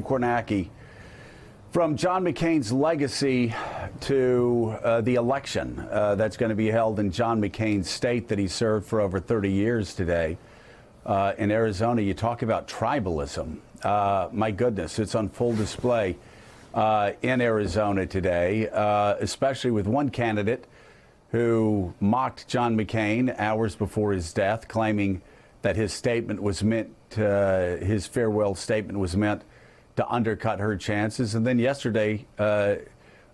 Kornacki. From John McCain's legacy to the election that's going to be held in John McCain's state that he served for over 30 years today in Arizona, you talk about tribalism. My goodness, it's on full display in Arizona today, especially with one candidate who mocked John McCain hours before his death, claiming that his statement was meant, his farewell statement was meant to undercut her chances. And then yesterday,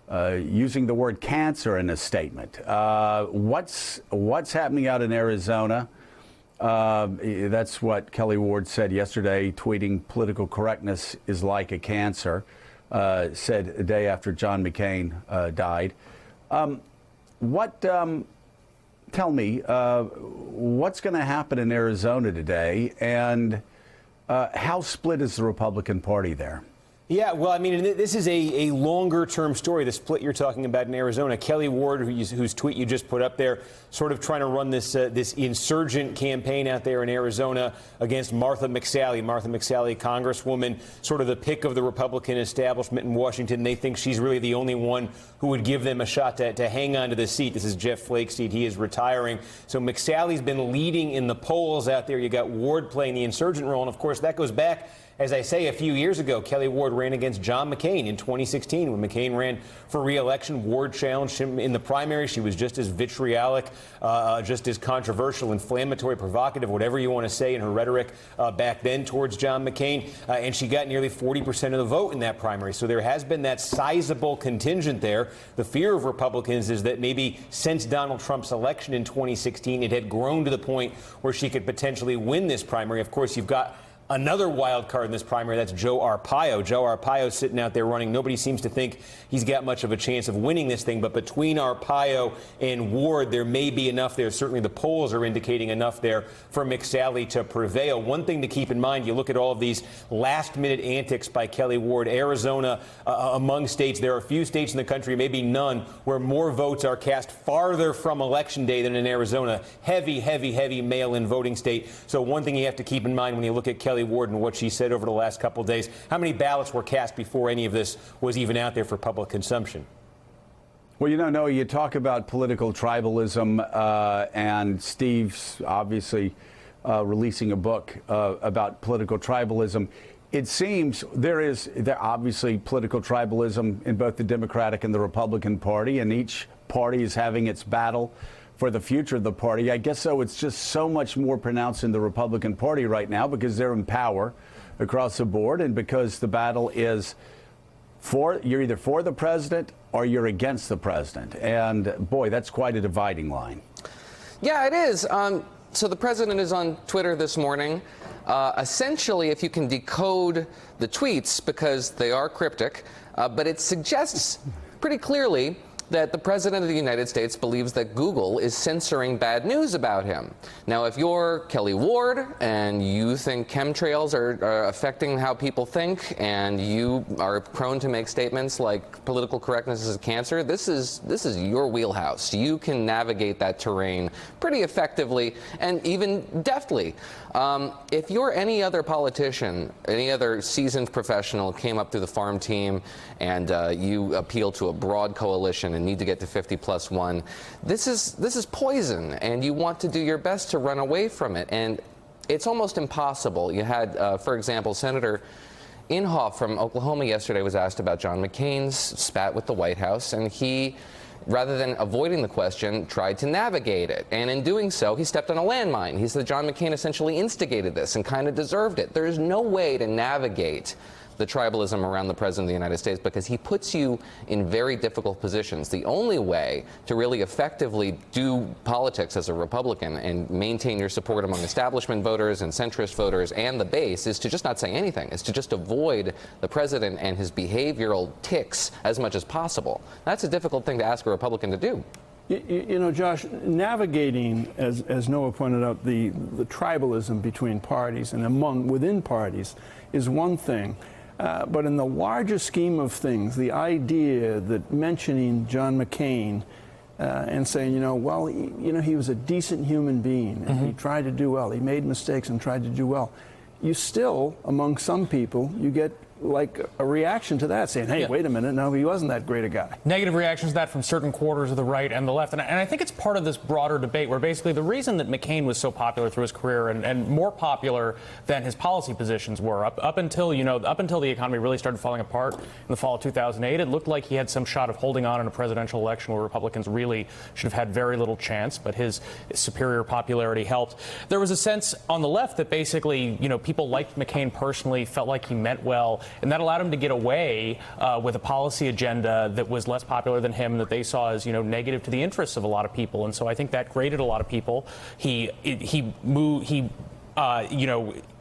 using the word cancer in a statement. What's happening out in Arizona? That's what Kelly Ward said yesterday, tweeting political correctness is like a cancer, said a day after John McCain died. Tell me, what's going to happen in Arizona today, and how split is the Republican Party there? Yeah, well, I mean, this is a longer-term story, the split you're talking about in Arizona. Kelly Ward, whose tweet you just put up there, sort of trying to run this insurgent campaign out there in Arizona against Martha McSally. Martha McSally, Congresswoman, sort of the pick of the Republican establishment in Washington. They think she's really the only one who would give them a shot to hang on to the seat. This is Jeff Flake's seat. He is retiring. So McSally's been leading in the polls out there. You got Ward playing the insurgent role, and of course that goes back, as I say, a few years ago. Kelly Ward ran against John McCain in 2016. When McCain ran for re-election, Ward challenged him in the primary. She was just as vitriolic, just as controversial, inflammatory, provocative, whatever you want to say in her rhetoric back then towards John McCain. And she got nearly 40% of the vote in that primary. So there has been that sizable contingent there. The fear of Republicans is that maybe since Donald Trump's election in 2016, it had grown to the point where she could potentially win this primary. Of course, you've got another wild card in this primary. That's Joe Arpaio. Joe Arpaio sitting out there running. Nobody seems to think he's got much of a chance of winning this thing. But between Arpaio and Ward, there may be enough there. Certainly the polls are indicating enough there for McSally to prevail. One thing to keep in mind, you look at all of these last-minute antics by Kelly Ward. Arizona, among states, there are a few states in the country, maybe none, where more votes are cast farther from Election Day than in Arizona. Heavy mail-in voting state. So one thing you have to keep in mind when you look at Kelly Ward and what she said over the last couple of days, how many ballots were cast before any of this was even out there for public consumption? Well, Noah, you talk about political tribalism, and Steve's obviously releasing a book about political tribalism. It seems there obviously political tribalism in both the Democratic and the Republican Party, and each party is having its battle for the future of the party. I guess so. It's just so much more pronounced in the Republican Party right now because they're in power across the board, and because the battle is you're either for the president or you're against the president. And boy, that's quite a dividing line. Yeah, it is. So the president is on Twitter this morning. Essentially, if you can decode the tweets, because they are cryptic, but it suggests pretty clearly that the President of the United States believes that Google is censoring bad news about him. Now, if you're Kelly Ward and you think chemtrails are affecting how people think, and you are prone to make statements like political correctness is a cancer, this is your wheelhouse. You can navigate that terrain pretty effectively and even deftly. If you're any other politician, any other seasoned professional, came up through the farm team and you appeal to a broad coalition and need to get to 50+1, this is poison, and you want to do your best to run away from it. And it's almost impossible. You had, for example, Senator Inhofe from Oklahoma yesterday was asked about John McCain's spat with the White House, and he, rather than avoiding the question, tried to navigate it. And in doing so, he stepped on a landmine. He said John McCain essentially instigated this and kind of deserved it. There is no way to navigate the tribalism around the President of the United States because he puts you in very difficult positions. The only way to really effectively do politics as a Republican and maintain your support among establishment voters and centrist voters and the base is to just not say anything, is to just avoid the President and his behavioral tics as much as possible. That's a difficult thing to ask a Republican to do. You know, Josh, navigating, as Noah pointed out, the tribalism between parties and within parties is one thing. But in the larger scheme of things, the idea that mentioning John McCain and saying, well, he was a decent human being and he tried to do well. He made mistakes and tried to do well. You still, among some people, you get like a reaction to that, saying, hey, wait a minute, no, he wasn't that great a guy. Negative reactions to that from certain quarters of the right and the left. And I think it's part of this broader debate where basically the reason that McCain was so popular through his career and more popular than his policy positions were up until the economy really started falling apart in the fall of 2008, it looked like he had some shot of holding on in a presidential election where Republicans really should have had very little chance, but his superior popularity helped. There was a sense on the left that basically, people liked McCain personally, felt like he meant well, and that allowed him to get away with a policy agenda that was less popular than him, that they saw as negative to the interests of a lot of people. And so I think that grated a lot of people.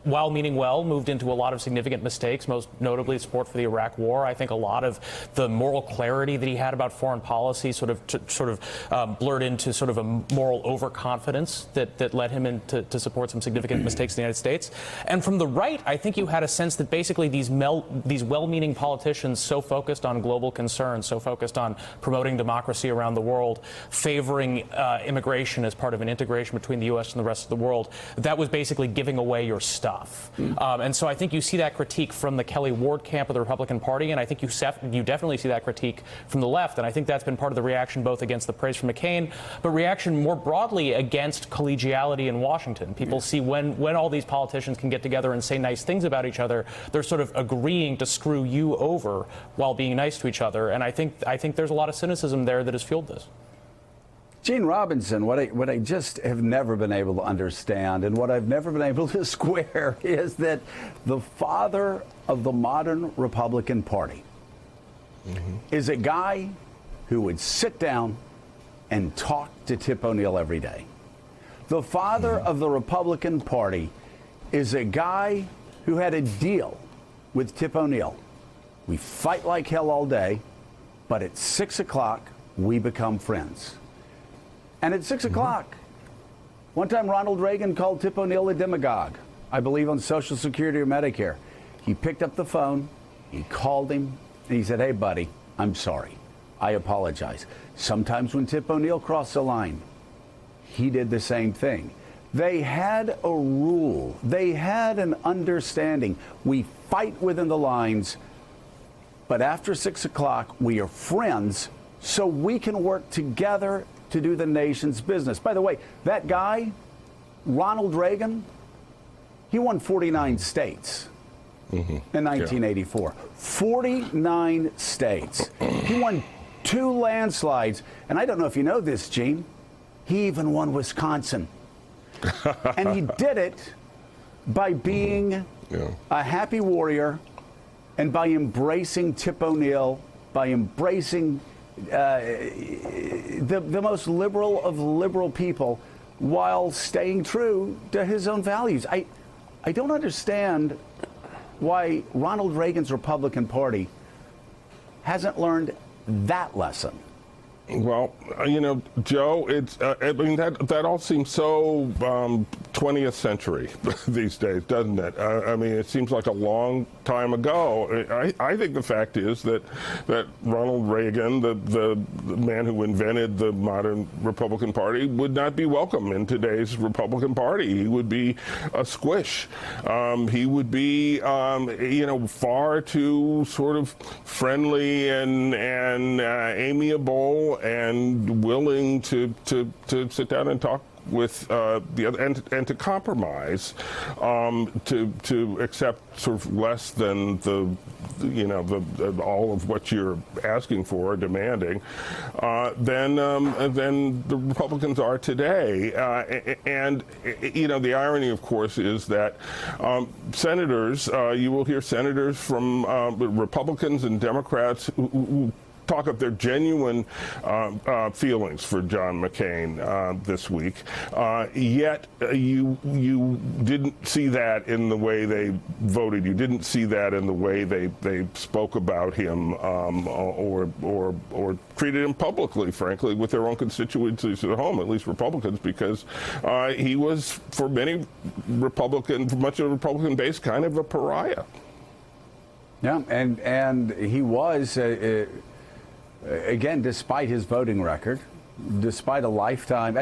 While meaning well, moved into a lot of significant mistakes, most notably support for the Iraq War. I think a lot of the moral clarity that he had about foreign policy sort of blurred into sort of a moral overconfidence that led him to support some significant mistakes in the United States. And from the right, I think you had a sense that basically these well-meaning politicians so focused on global concerns, so focused on promoting democracy around the world, favoring immigration as part of an integration between the U.S. and the rest of the world, that was basically giving away your stuff. And so I think you see that critique from the Kelly Ward camp of the Republican Party, and I think you definitely see that critique from the left. And I think that's been part of the reaction both against the praise from McCain, but reaction more broadly against collegiality in Washington. People see when all these politicians can get together and say nice things about each other, they're sort of agreeing to screw you over while being nice to each other. And I think there's a lot of cynicism there that has fueled this. Gene Robinson, what I just have never been able to understand and what I've never been able to square is that the father of the modern Republican Party is a guy who would sit down and talk to Tip O'Neill every day. The father of the Republican Party is a guy who had a deal with Tip O'Neill. We fight like hell all day, but at 6 o'clock, we become friends. And at 6 o'clock, one time Ronald Reagan called Tip O'Neill a demagogue, I believe on Social Security or Medicare. He picked up the phone, he called him, and he said, hey, buddy, I'm sorry. I apologize. Sometimes when Tip O'Neill crossed the line, he did the same thing. They had a rule. They had an understanding. We fight within the lines, but after 6 o'clock, we are friends, so we can work together to do the nation's business. By the way, that guy, Ronald Reagan, he won 49 states in 1984. 49 states. He won 2 landslides. And I don't know if you know this, Gene, he even won Wisconsin. And he did it by being a happy warrior and by embracing Tip O'Neill, by embracing the most liberal of liberal people while staying true to his own values. I don't understand why Ronald Reagan's Republican Party hasn't learned that lesson. Well, Joe, that all seems so 20th century these days, doesn't it? It seems like a long time ago. I think the fact is that Ronald Reagan, the man who invented the modern Republican Party, would not be welcome in today's Republican Party. He would be a squish. He would be, far too sort of friendly and amiable and willing to sit down and talk with the other and to compromise, to accept sort of less than the all of what you're asking for or demanding than the Republicans are today. And the irony, of course, is that senators, you will hear senators from Republicans and Democrats who talk of their genuine feelings for John McCain this week. Yet you didn't see that in the way they voted. You didn't see that in the way they spoke about him or treated him publicly, frankly, with their own constituencies at home, at least Republicans, because he was, for many Republicans, much of the Republican base, kind of a pariah. Yeah, and he was. Again, despite his voting record, despite a lifetime,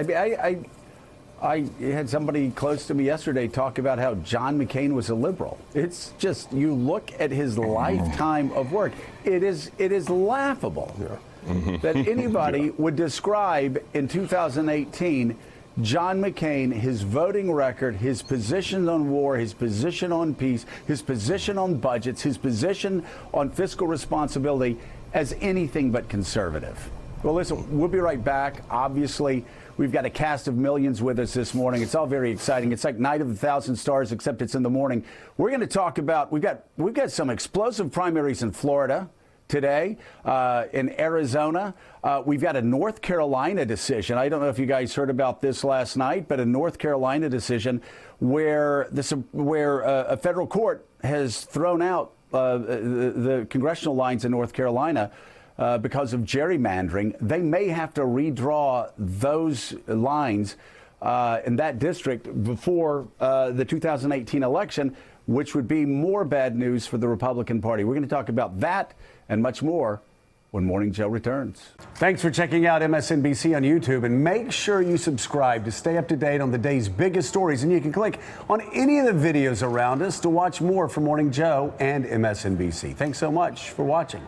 I had somebody close to me yesterday talk about how John McCain was a liberal. It's just, you look at his lifetime of work, it is laughable that anybody would describe in 2018 John McCain, his voting record, his position on war, his position on peace, his position on budgets, his position on fiscal responsibility as anything but conservative. Well, listen, we'll be right back. Obviously, we've got a cast of millions with us this morning. It's all very exciting. It's like Night of the Thousand Stars, except it's in the morning. We're going to talk about, we've got some explosive primaries in Florida today, in Arizona. We've got a North Carolina decision. I don't know if you guys heard about this last night, but a North Carolina decision where a federal court has thrown out the congressional lines in North Carolina because of gerrymandering. They may have to redraw those lines in that district before the 2018 election, which would be more bad news for the Republican Party. We're going to talk about that and much more when Morning Joe returns. Thanks for checking out MSNBC on YouTube, and make sure you subscribe to stay up to date on the day's biggest stories. And you can click on any of the videos around us to watch more from Morning Joe and MSNBC. Thanks so much for watching.